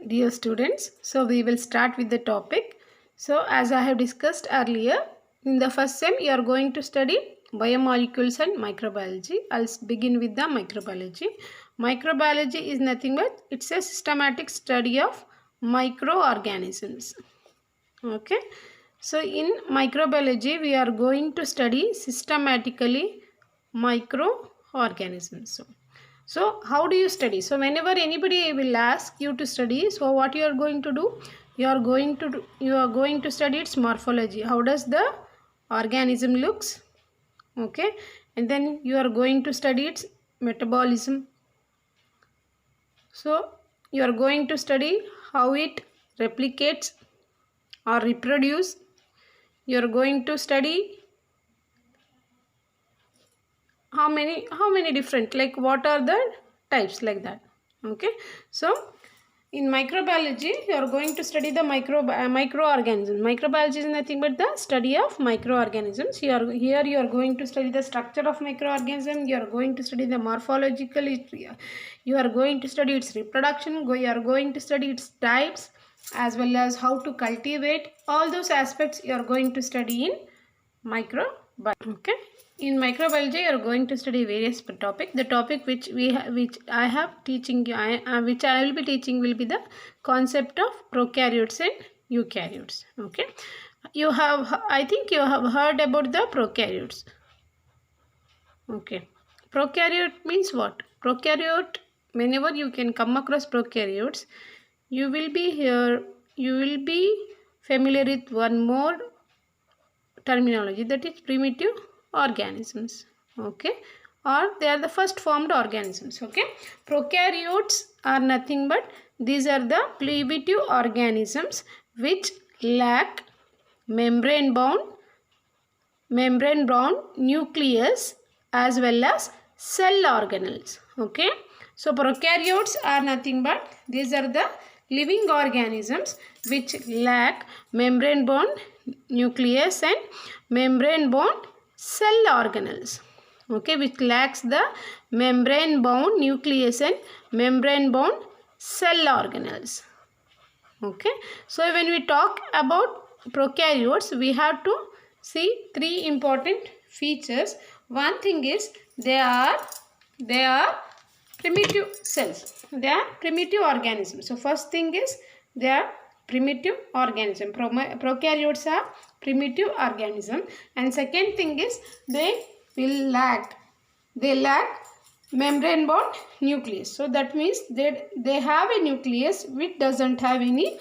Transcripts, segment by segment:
Dear students, so we will start with the topic. So as I have discussed earlier, in the first sem you are going to study biomolecules and microbiology. I'll begin with the microbiology. Microbiology is nothing but it's a systematic study of microorganisms. Okay. So in microbiology we are going to study systematically microorganisms. So how do you study? So whenever anybody will ask you to study, so what you are going to do? You are going to study its morphology. How does the organism looks? Okay, and then you are going to study its metabolism. So you are going to study how it replicates or reproduce. You are going to study how many different, like what are the types, like that. Okay, so in microbiology you are going to study the microorganisms. Microbiology is nothing but the study of microorganisms. Here you are going to study the structure of microorganism. You are going to study the morphological, you are going to study its reproduction, you are going to study its types, as well as how to cultivate. All those aspects you are going to study in microbiology. Okay, in microbiology you are going to study various topic. The topic which I have teaching you, which I will be teaching, will be the concept of prokaryotes and eukaryotes. Okay, I think you have heard about the prokaryotes. Okay, prokaryote means what? Prokaryote, whenever you can come across prokaryotes, you will be familiar with one more terminology, that is primitive organisms. Okay, or they are the first formed organisms. Okay, prokaryotes are nothing but these are the primitive organisms which lack membrane bound nucleus as well as cell organelles. Okay, so prokaryotes are nothing but these are the living organisms which lack membrane bound nucleus and membrane bound cell organelles. Okay, which lacks the membrane bound nucleus and membrane bound cell organelles. Okay, so when we talk about prokaryotes, we have to see three important features. One thing is they are primitive cells. They are primitive organisms. So first thing is they are primitive organism. Prokaryotes are primitive organism. And second thing is they lack membrane bound nucleus. So that means they have a nucleus which doesn't have any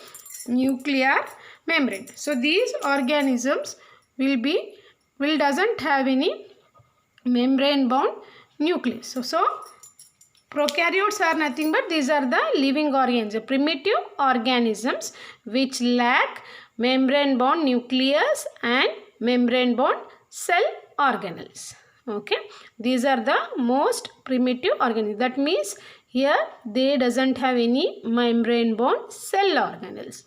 nuclear membrane. So these organisms will doesn't have any membrane bound nucleus. So prokaryotes are nothing but these are the living organisms, primitive organisms which lack membrane bound nucleus and membrane bound cell organelles. Okay, these are the most primitive organisms. That means here they doesn't have any membrane bound cell organelles.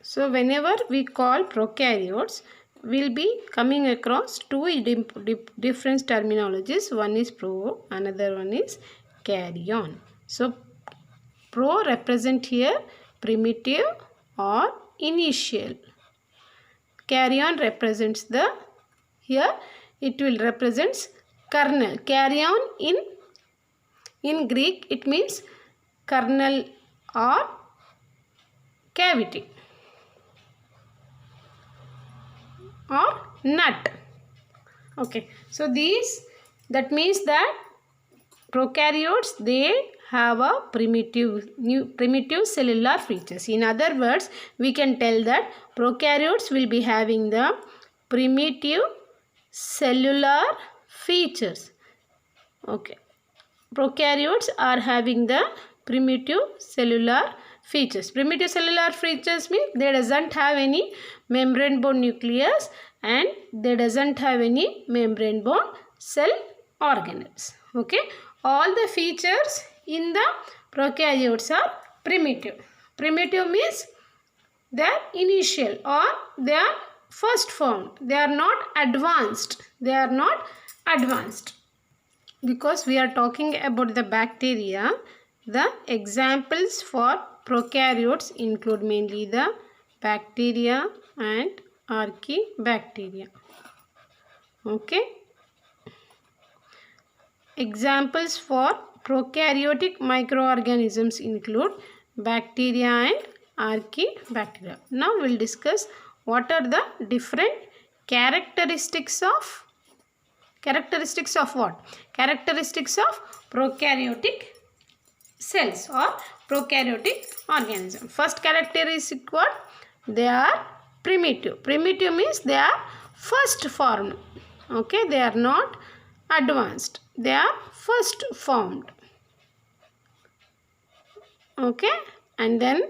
So whenever we call prokaryotes, we'll be coming across two different terminologies. One is pro, another one is karyon. So pro represent here primitive or initial. Karyon represents here it will represents kernel. Karyon in Greek it means kernel or cavity or nut. Okay, so that means that prokaryotes, they have a primitive cellular features. In other words, we can tell that prokaryotes will be having the primitive cellular features. Okay, prokaryotes are having the primitive cellular features. Primitive cellular features means they doesn't have any membrane bound nucleus and they doesn't have any membrane bound cell organelles. Okay, all the features in the prokaryotes are primitive. Primitive means they are initial or they are first formed. They are not advanced. because we are talking about the bacteria, the examples for prokaryotes include mainly the bacteria and archaebacteria. Okay. Examples for prokaryotic microorganisms include bacteria and archaebacteria. Now we will discuss what are the different characteristics of what? Characteristics of prokaryotic cells or prokaryotic organism. First characteristic what? They are primitive. Primitive means they are first formed. Okay, they are not advanced. They are first formed. Okay, and then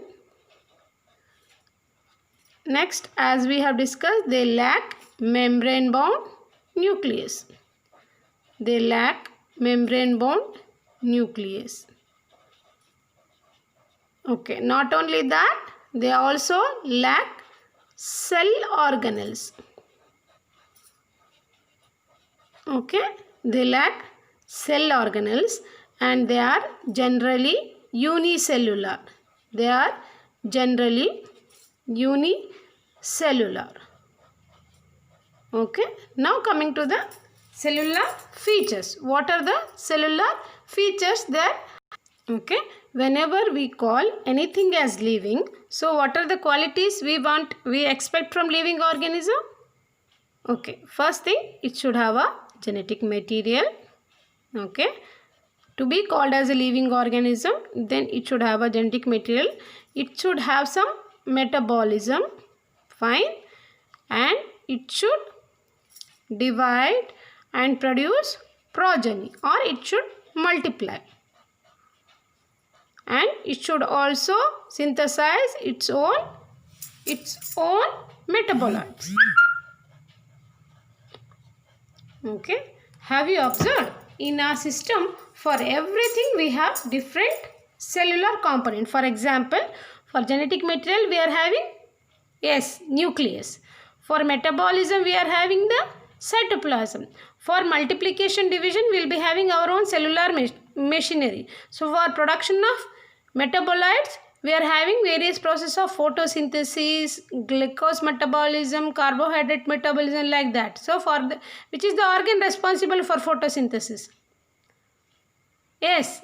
next, as we have discussed, they lack membrane bound nucleus. They lack membrane bound nucleus. Okay, not only that, they also lack cell organelles. Okay, they lack cell organelles and they are generally unicellular. They are generally unicellular. Okay, now coming to the cellular features. What are the cellular features there? Okay, whenever we call anything as living, so what are the qualities we expect from living organism? Okay, first thing, it should have a genetic material. Okay, to be called as a living organism, then it should have a genetic material. It should have some metabolism, fine, and it should divide and produce progeny, or it should multiply, and it should also synthesize its own metabolites. Okay, have you observed in our system for everything we have different cellular component? For example, for genetic material we are having nucleus. For metabolism we are having the cytoplasm. For multiplication division we will be having our own cellular machinery. So for production of metabolites we are having various processes of photosynthesis, glucose metabolism, carbohydrate metabolism, like that. So which is the organ responsible for photosynthesis? Yes,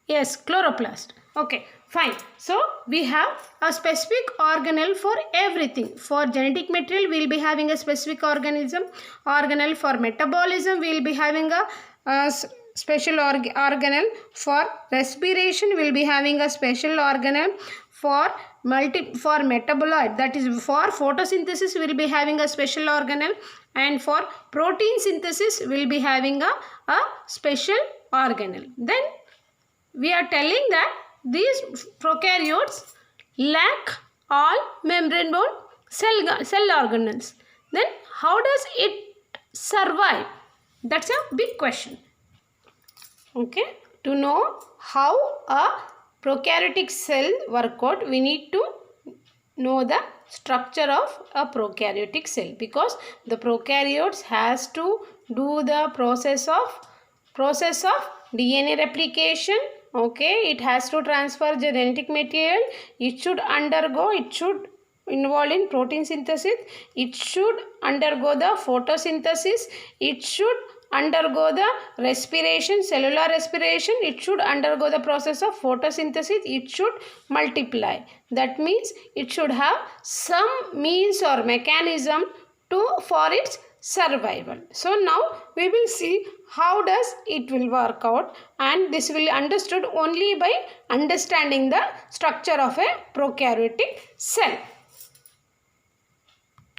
chloroplast. Okay, fine. So we have a specific organelle for everything. For genetic material we will be having a specific organelle. For metabolism we will be having a special organelle. For respiration we will be having a special organelle. For metaboloid, that is for photosynthesis, we will be having a special organelle, and for protein synthesis we will be having a special organelle. Then we are telling that these prokaryotes lack all membrane bound cell organelles. Then how does it survive? That's a big question. Okay, to know how a prokaryotic cell work out, we need to know the structure of a prokaryotic cell, because the prokaryotes has to do the process of DNA replication. Okay, it has to transfer genetic material. It should involve in protein synthesis. It should undergo the photosynthesis. It should undergo the respiration, cellular respiration. It should undergo the process of photosynthesis. It should multiply. That means it should have some means or mechanism for its survival. So now we will see how does it will work out, and this will be understood only by understanding the structure of a prokaryotic cell.